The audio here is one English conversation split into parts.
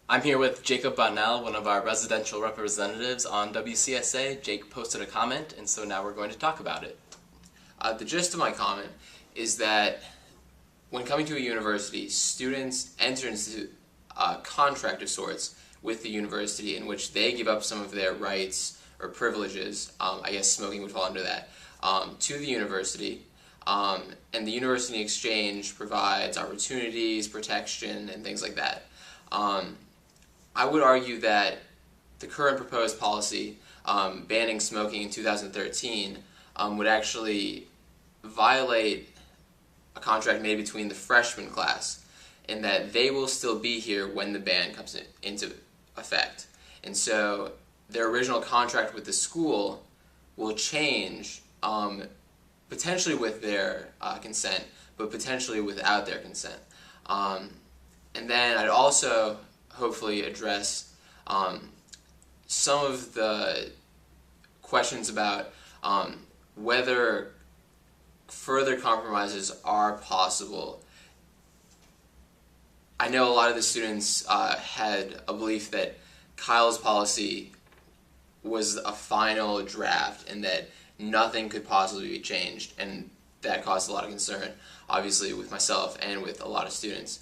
I'm here with Jacob Bonnell, one of our residential representatives on WCSA. Jake posted a comment, and so now we're going to talk about it. The gist of my comment is that when coming to a university, students enter into a contract of sorts with the university in which they give up some of their rights or privileges, I guess smoking would fall under that, to the university. And the university in exchange provides opportunities, protection, and things like that. I would argue that the current proposed policy banning smoking in 2013 would actually violate a contract made between the freshman class in that they will still be here when the ban comes into effect. And so their original contract with the school will change, potentially with their consent, but potentially without their consent. And then I'd also hopefully address some of the questions about whether further compromises are possible. I know a lot of the students had a belief that Kyle's policy was a final draft and that nothing could possibly be changed, and that caused a lot of concern, obviously, with myself and with a lot of students.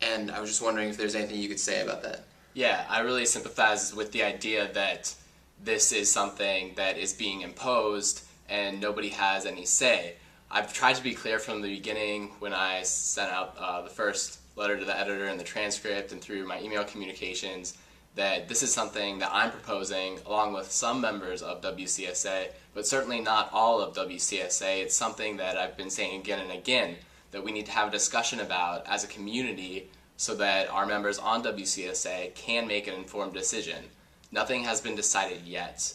And I was just wondering if there's anything you could say about that. Yeah, I really sympathize with the idea that this is something that is being imposed and nobody has any say. I've tried to be clear from the beginning when I sent out the first letter to the editor and the transcript and through my email communications that this is something that I'm proposing along with some members of WCSA, but certainly not all of WCSA. It's something that I've been saying again and again that we need to have a discussion about as a community so that our members on WCSA can make an informed decision. Nothing has been decided yet.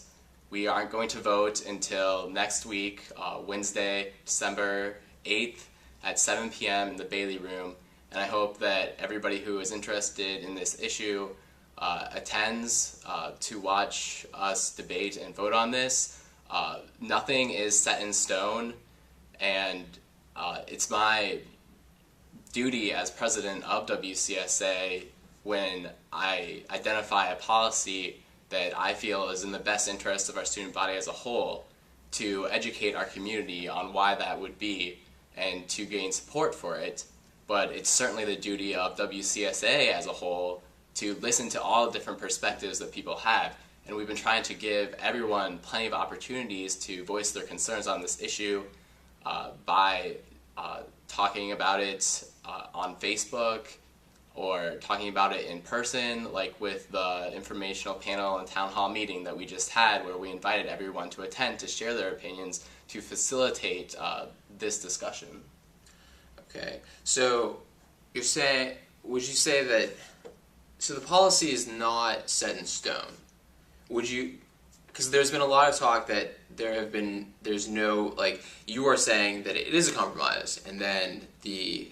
We aren't going to vote until next week, Wednesday, December 8th at 7 p.m. in the Bailey Room, and I hope that everybody who is interested in this issue attends to watch us debate and vote on this. Nothing is set in stone, and it's my duty as president of WCSA when I identify a policy that I feel is in the best interest of our student body as a whole to educate our community on why that would be and to gain support for it. But it's certainly the duty of WCSA as a whole to listen to all the different perspectives that people have. And we've been trying to give everyone plenty of opportunities to voice their concerns on this issue by talking about it on Facebook or talking about it in person, like with the informational panel and town hall meeting that we just had where we invited everyone to attend to share their opinions to facilitate this discussion. Okay, so you're saying, would you say that, so the policy is not set in stone. Would you, because there's been a lot of talk that there's no, like, you are saying that it is a compromise, and then the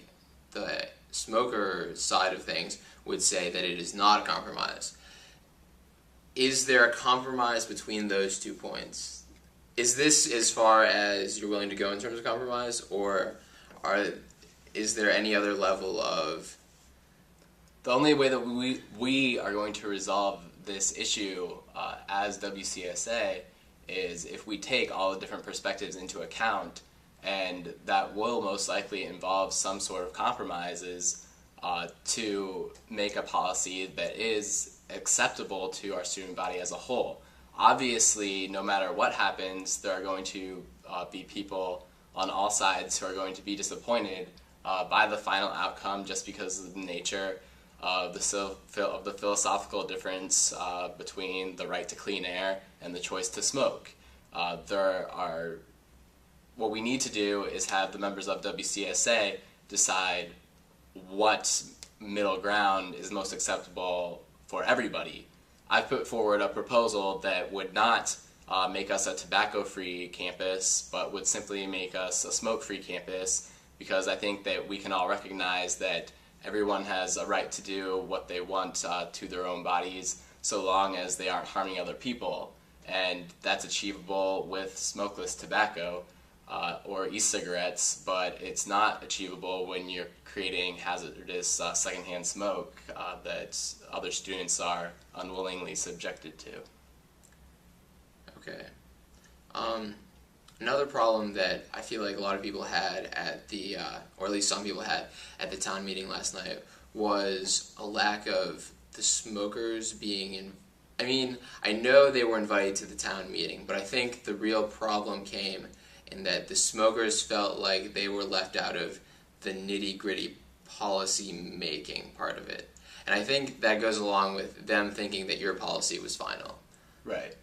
smoker side of things would say that it is not a compromise. Is there a compromise between those 2 points? Is this as far as you're willing to go in terms of compromise, or is there any other level of... The only way that we are going to resolve this issue as WCSA is if we take all the different perspectives into account, and that will most likely involve some sort of compromises to make a policy that is acceptable to our student body as a whole. Obviously, no matter what happens, there are going to be people on all sides who are going to be disappointed by the final outcome just because of the nature of the philosophical difference between the right to clean air and the choice to smoke. What we need to do is have the members of WCSA decide what middle ground is most acceptable for everybody. I've put forward a proposal that would not make us a tobacco-free campus, but would simply make us a smoke-free campus, because I think that we can all recognize that everyone has a right to do what they want to their own bodies, so long as they aren't harming other people. And that's achievable with smokeless tobacco. or e-cigarettes, but it's not achievable when you're creating hazardous secondhand smoke that other students are unwillingly subjected to. Okay. Another problem that I feel like a lot of people had at the, or at least some people had at the town meeting last night, was a lack of the smokers being in. I mean, I know they were invited to the town meeting, but I think the real problem came in that the smokers felt like they were left out of the nitty-gritty policy making part of it. And I think that goes along with them thinking that your policy was final. Right.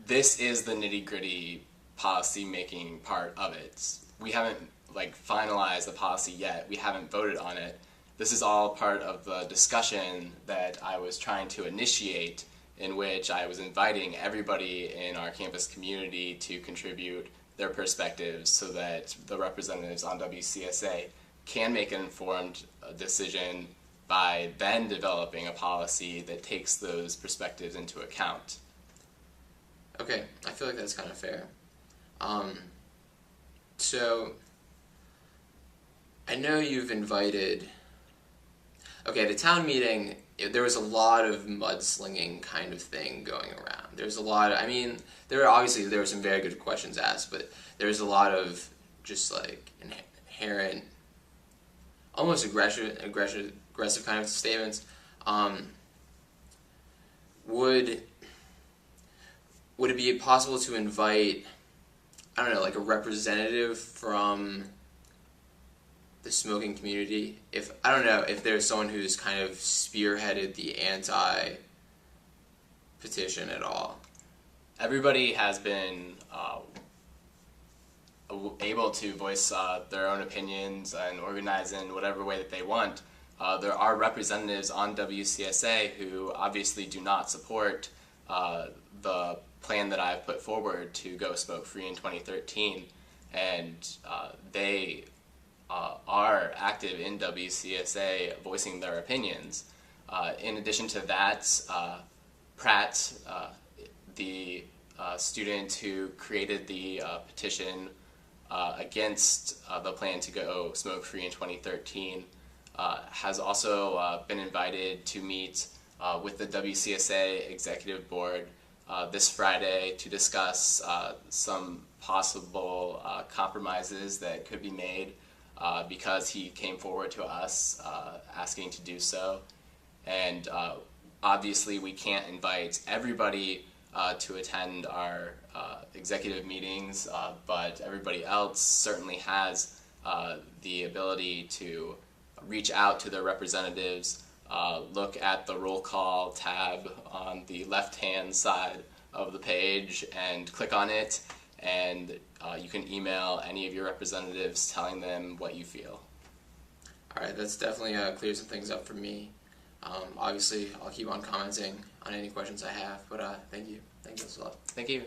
This is the nitty-gritty policy making part of it. We haven't finalized the policy yet. We haven't voted on it. This is all part of the discussion that I was trying to initiate, in which I was inviting everybody in our campus community to contribute their perspectives so that the representatives on WCSA can make an informed decision by then developing a policy that takes those perspectives into account. Okay, I feel like that's kind of fair. So, I know you've invited. Okay, the town meeting, there was a lot of mudslinging kind of thing going around. There's a lot of, I mean, there were some very good questions asked, but there's a lot of just inherent, almost aggressive kind of statements. Would it be possible to invite, I don't know, a representative from the smoking community? I don't know if there's someone who's kind of spearheaded the anti-petition at all. Everybody has been able to voice their own opinions and organize in whatever way that they want. There are representatives on WCSA who obviously do not support the plan that I've put forward to go smoke-free in 2013, and they are active in WCSA voicing their opinions. In addition to that, Pratt, the student who created the petition against the plan to go smoke-free in 2013, has also been invited to meet with the WCSA Executive Board this Friday to discuss some possible compromises that could be made because he came forward to us asking to do so. And obviously we can't invite everybody to attend our executive meetings, but everybody else certainly has the ability to reach out to their representatives. Look at the roll call tab on the left-hand side of the page and click on it, and you can email any of your representatives telling them what you feel. Alright, that's definitely cleared some things up for me. Obviously, I'll keep on commenting on any questions I have, but thank you. Thank you a lot. Thank you.